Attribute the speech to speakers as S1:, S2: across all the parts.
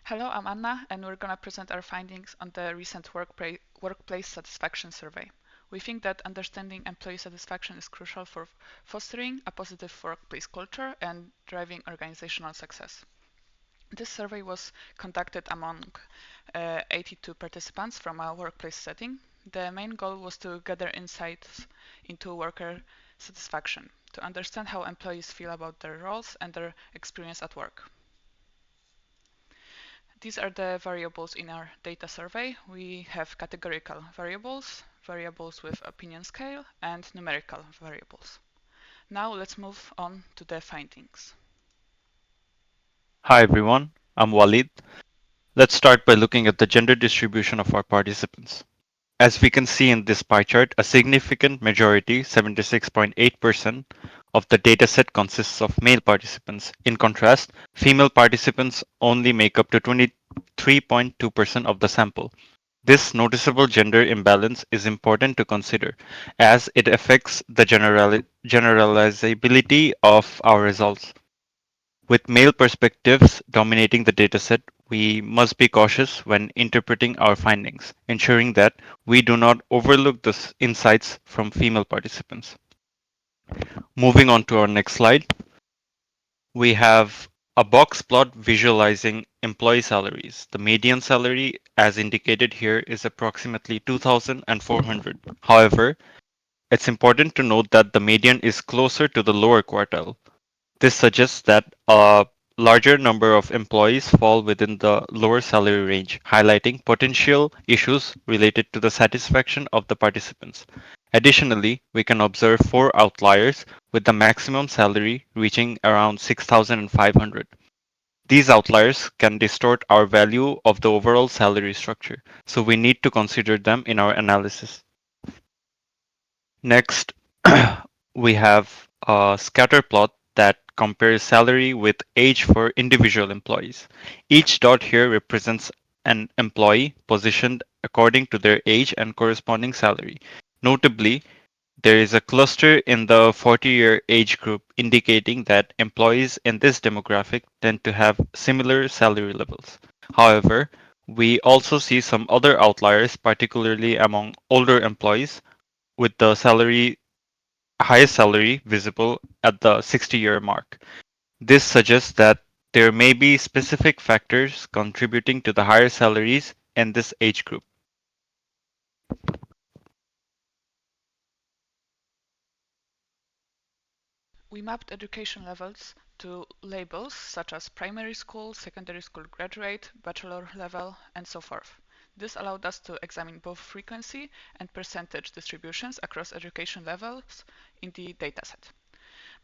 S1: Hello, I'm Anna, and we're going to present our findings on the recent workplace satisfaction survey. We think that understanding employee satisfaction is crucial for fostering a positive workplace culture and driving organizational success. This survey was conducted among 82 participants from a workplace setting. The main goal was to gather insights into worker satisfaction, to understand how employees feel about their roles and their experience at work. These are the variables in our data survey. We have categorical variables, variables with opinion scale, and numerical variables. Now let's move on to the findings.
S2: Hi everyone, I'm Walid. Let's start by looking at the gender distribution of our participants. As we can see in this pie chart, a significant majority, 76.8%, of the dataset consists of male participants. In contrast, female participants only make up to 23.2% of the sample. This noticeable gender imbalance is important to consider as it affects the generalizability of our results. With male perspectives dominating the dataset, we must be cautious when interpreting our findings, ensuring that we do not overlook the insights from female participants. Moving on to our next slide, we have a box plot visualizing employee salaries. The median salary, as indicated here, is approximately 2,400. However, it's important to note that the median is closer to the lower quartile. This suggests that a larger number of employees fall within the lower salary range, highlighting potential issues related to the satisfaction of the participants. Additionally, we can observe four outliers with the maximum salary reaching around 6,500. These outliers can distort our value of the overall salary structure, so we need to consider them in our analysis. Next, we have a scatter plot that compares salary with age for individual employees. Each dot here represents an employee positioned according to their age and corresponding salary. Notably, there is a cluster in the 40-year age group indicating that employees in this demographic tend to have similar salary levels. However, we also see some other outliers, particularly among older employees, with the highest salary visible at the 60-year mark. This suggests that there may be specific factors contributing to the higher salaries in this age group.
S1: We mapped education levels to labels such as primary school, secondary school graduate, bachelor level, and so forth. This allowed us to examine both frequency and percentage distributions across education levels in the dataset.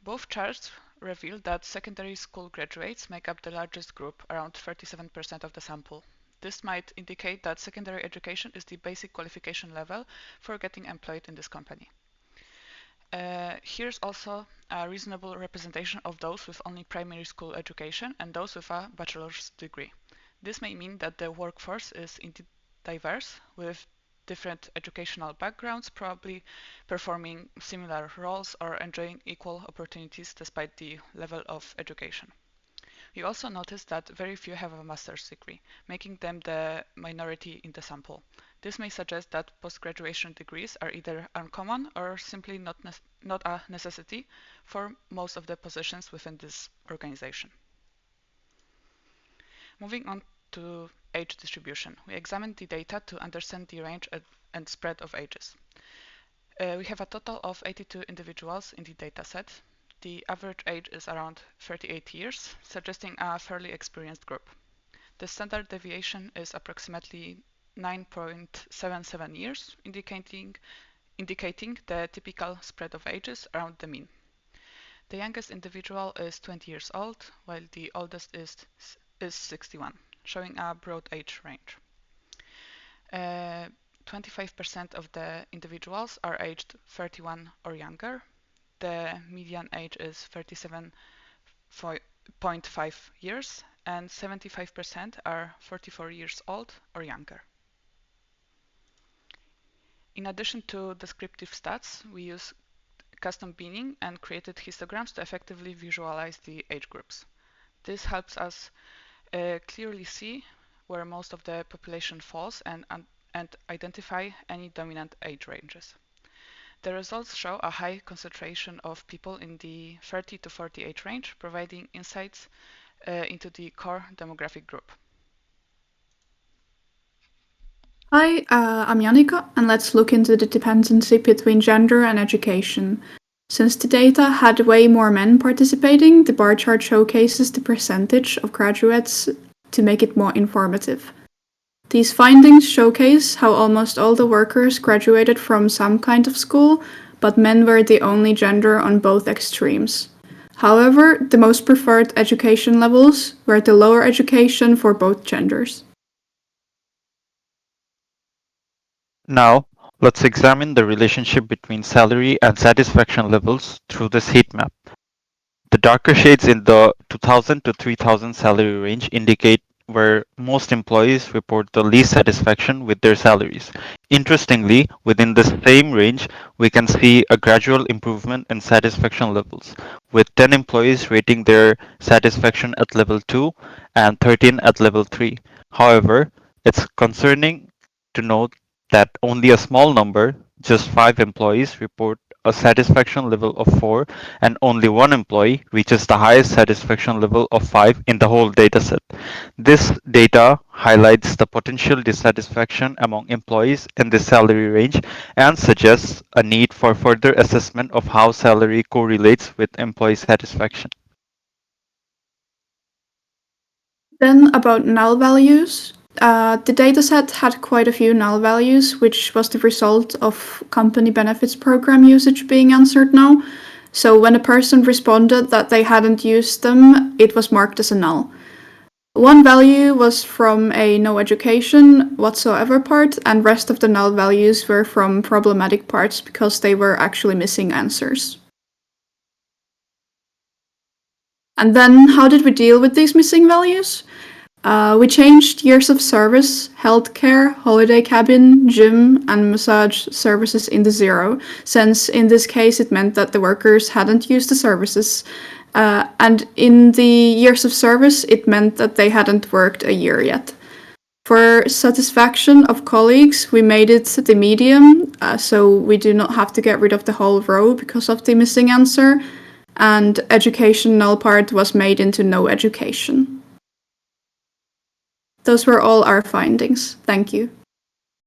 S1: Both charts reveal that secondary school graduates make up the largest group, around 37% of the sample. This might indicate that secondary education is the basic qualification level for getting employed in this company. Here's also a reasonable representation of those with only primary school education and those with a bachelor's degree. This may mean that the workforce is indeed diverse, with different educational backgrounds, probably performing similar roles or enjoying equal opportunities despite the level of education. You also notice that very few have a master's degree, making them the minority in the sample. This may suggest that post-graduation degrees are either uncommon or simply not a necessity for most of the positions within this organization. Moving on to age distribution, we examined the data to understand the range and spread of ages. We have a total of 82 individuals in the dataset. The average age is around 38 years, suggesting a fairly experienced group. The standard deviation is approximately 9.77 years, indicating the typical spread of ages around the mean. The youngest individual is 20 years old, while the oldest is 61, showing a broad age range. 25% of the individuals are aged 31 or younger. The median age is 37.5 years, and 75% are 44 years old or younger. In addition to descriptive stats, we use custom binning and created histograms to effectively visualize the age groups. This helps us clearly see where most of the population falls and identify any dominant age ranges. The results show a high concentration of people in the 30 to 40 age range, providing insights into the core demographic group.
S3: Hi, I'm Jannika, and let's look into the dependency between gender and education. Since the data had way more men participating, the bar chart showcases the percentage of graduates to make it more informative. These findings showcase how almost all the workers graduated from some kind of school, but men were the only gender on both extremes. However, the most preferred education levels were the lower education for both genders.
S2: Now, let's examine the relationship between salary and satisfaction levels through this heat map. The darker shades in the 2000 to 3000 salary range indicate where most employees report the least satisfaction with their salaries. Interestingly, within the same range, we can see a gradual improvement in satisfaction levels, with 10 employees rating their satisfaction at level 2 and 13 at level 3. However, it's concerning to note that only a small number, just 5 employees, report a satisfaction level of 4, and only one employee reaches the highest satisfaction level of 5 in the whole dataset. This data highlights the potential dissatisfaction among employees in this salary range and suggests a need for further assessment of how salary correlates with employee satisfaction.
S3: Then about null values. The dataset had quite a few null values, which was the result of company benefits program usage being answered now. So when a person responded that they hadn't used them, it was marked as a null. One value was from a no education whatsoever part, and rest of the null values were from problematic parts because they were actually missing answers. And then how did we deal with these missing values? We changed years of service, healthcare, holiday cabin, gym, and massage services into 0, since in this case it meant that the workers hadn't used the services. And in the years of service, it meant that they hadn't worked a year yet. For satisfaction of colleagues, we made it the medium, so we do not have to get rid of the whole row because of the missing answer. And education null part was made into no education. Those were all our findings. Thank you.